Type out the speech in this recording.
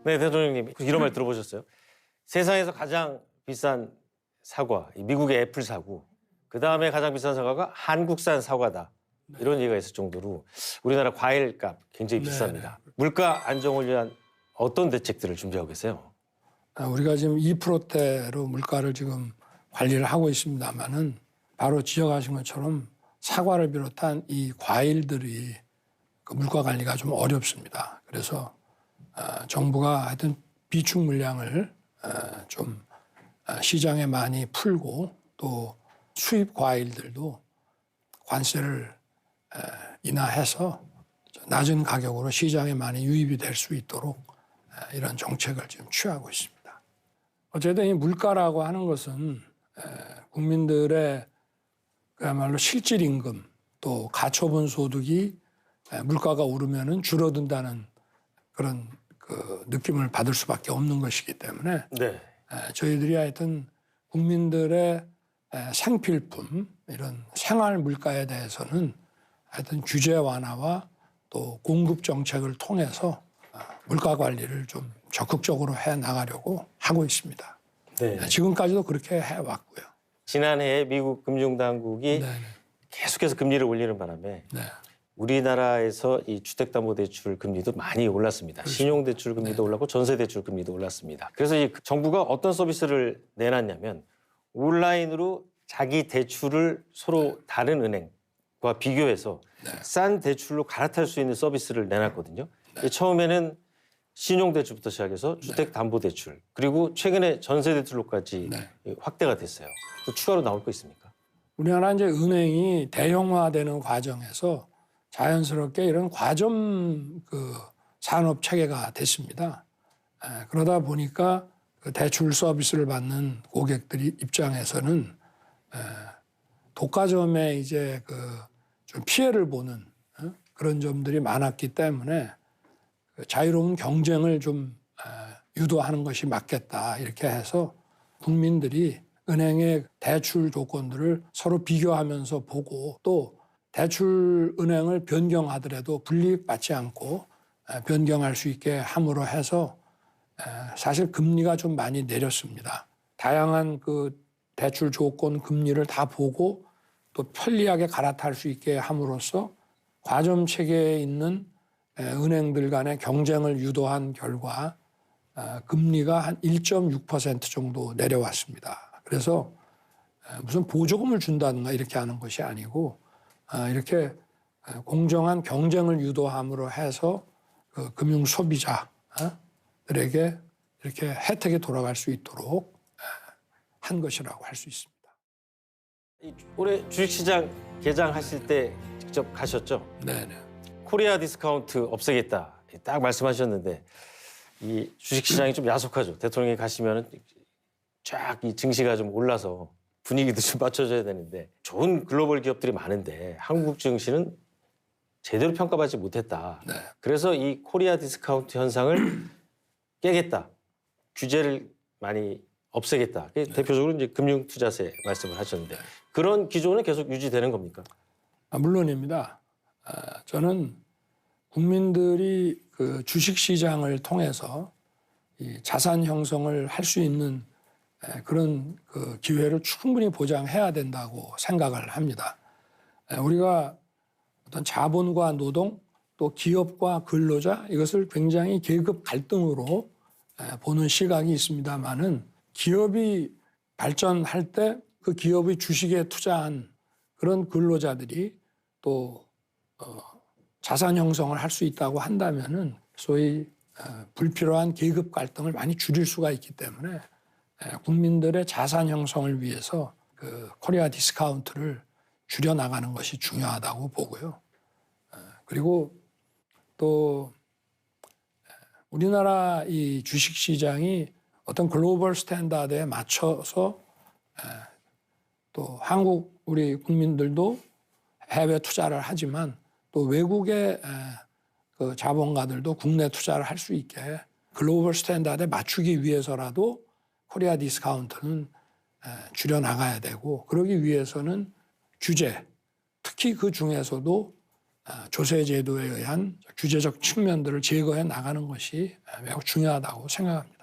네, 대통령님 이런 말 들어보셨어요? 세상에서 가장 비싼 사과, 미국의 애플 사고, 그 다음에 가장 비싼 사과가 한국산 사과다. 이런 얘기가 있을 정도로 우리나라 과일값 굉장히 비쌉니다. 물가 안정을 위한 어떤 대책들을 준비하고 계세요? 우리가 지금 2%대로 물가를 지금 관리를 하고 있습니다만은 바로 지적하신 것처럼 사과를 비롯한 이 과일들이 그 물가 관리가 좀 어렵습니다. 그래서 정부가 하여튼 비축 물량을 좀 시장에 많이 풀고 또 수입 과일들도 관세를 인하해서 낮은 가격으로 시장에 많이 유입이 될 수 있도록 이런 정책을 지금 취하고 있습니다. 어쨌든 이 물가라고 하는 것은 국민들의 그야말로 실질 임금 또 가처분 소득이 물가가 오르면은 줄어든다는 그런 그 느낌을 받을 수밖에 없는 것이기 때문에 네. 저희들이 하여튼 국민들의 생필품 이런 생활 물가에 대해서는 하여튼 규제 완화와 또 공급 정책을 통해서 물가 관리를 좀 적극적으로 해 나가려고 하고 있습니다. 네. 지금까지도 그렇게 해왔고요. 지난해에 미국 금융당국이 계속해서 금리를 올리는 바람에 우리나라에서 이 주택담보대출 금리도 많이 올랐습니다. 신용대출 금리도 올랐고 전세대출 금리도 올랐습니다. 그래서 이 정부가 어떤 서비스를 내놨냐면 온라인으로 자기 대출을 서로 다른 은행과 비교해서 싼 대출로 갈아탈 수 있는 서비스를 내놨거든요. 처음에는 신용대출부터 시작해서 주택담보대출 그리고 최근에 전세대출로까지 확대가 됐어요. 또 추가로 나올 거 있습니까? 우리나라 이제 은행이 대형화되는 과정에서 자연스럽게 이런 과점 그 산업 체계가 됐습니다. 그러다 보니까 그 대출 서비스를 받는 고객들이 입장에서는 독과점에 이제 그 좀 피해를 보는 그런 점들이 많았기 때문에 자유로운 경쟁을 좀 유도하는 것이 맞겠다 이렇게 해서 국민들이 은행의 대출 조건들을 서로 비교하면서 보고 또 대출 은행을 변경하더라도 불이익받지 않고 변경할 수 있게 함으로 해서 사실 금리가 좀 많이 내렸습니다. 다양한 그 대출 조건 금리를 다 보고 또 편리하게 갈아탈 수 있게 함으로써 과점 체계에 있는 은행들 간의 경쟁을 유도한 결과 금리가 한 1.6% 정도 내려왔습니다. 그래서 무슨 보조금을 준다든가 이렇게 하는 것이 아니고 이렇게 공정한 경쟁을 유도함으로 해서 그 금융 소비자들에게 이렇게 혜택이 돌아갈 수 있도록 한 것이라고 할 수 있습니다. 올해 주식시장 개장하실 때 직접 가셨죠? 네네. 코리아 디스카운트 없애겠다 딱 말씀하셨는데 이 주식시장이 좀 야속하죠. 대통령이 가시면 쫙 이 증시가 좀 올라서 분위기도 좀 맞춰줘야 되는데 좋은 글로벌 기업들이 많은데 한국 증시는 제대로 평가받지 못했다. 그래서 이 코리아 디스카운트 현상을 깨겠다. 규제를 많이 없애겠다. 대표적으로 이제 금융투자세 말씀을 하셨는데 그런 기조는 계속 유지되는 겁니까? 물론입니다. 저는 국민들이 그 주식시장을 통해서 이 자산 형성을 할 수 있는 그런 그 기회를 충분히 보장해야 된다고 생각을 합니다. 우리가 어떤 자본과 노동 또 기업과 근로자 이것을 굉장히 계급 갈등으로 보는 시각이 있습니다만은 기업이 발전할 때 그 기업의 주식에 투자한 그런 근로자들이 또 자산 형성을 할 수 있다고 한다면은 소위 불필요한 계급 갈등을 많이 줄일 수가 있기 때문에 국민들의 자산 형성을 위해서 그 코리아 디스카운트를 줄여 나가는 것이 중요하다고 보고요. 그리고 또 우리나라 이 주식 시장이 어떤 글로벌 스탠다드에 맞춰서 또 한국 우리 국민들도 해외 투자를 하지만 또 외국의 그 자본가들도 국내 투자를 할 수 있게 글로벌 스탠다드에 맞추기 위해서라도 코리아 디스카운트는 줄여나가야 되고 그러기 위해서는 규제, 특히 그 중에서도 조세 제도에 의한 규제적 측면들을 제거해 나가는 것이 매우 중요하다고 생각합니다.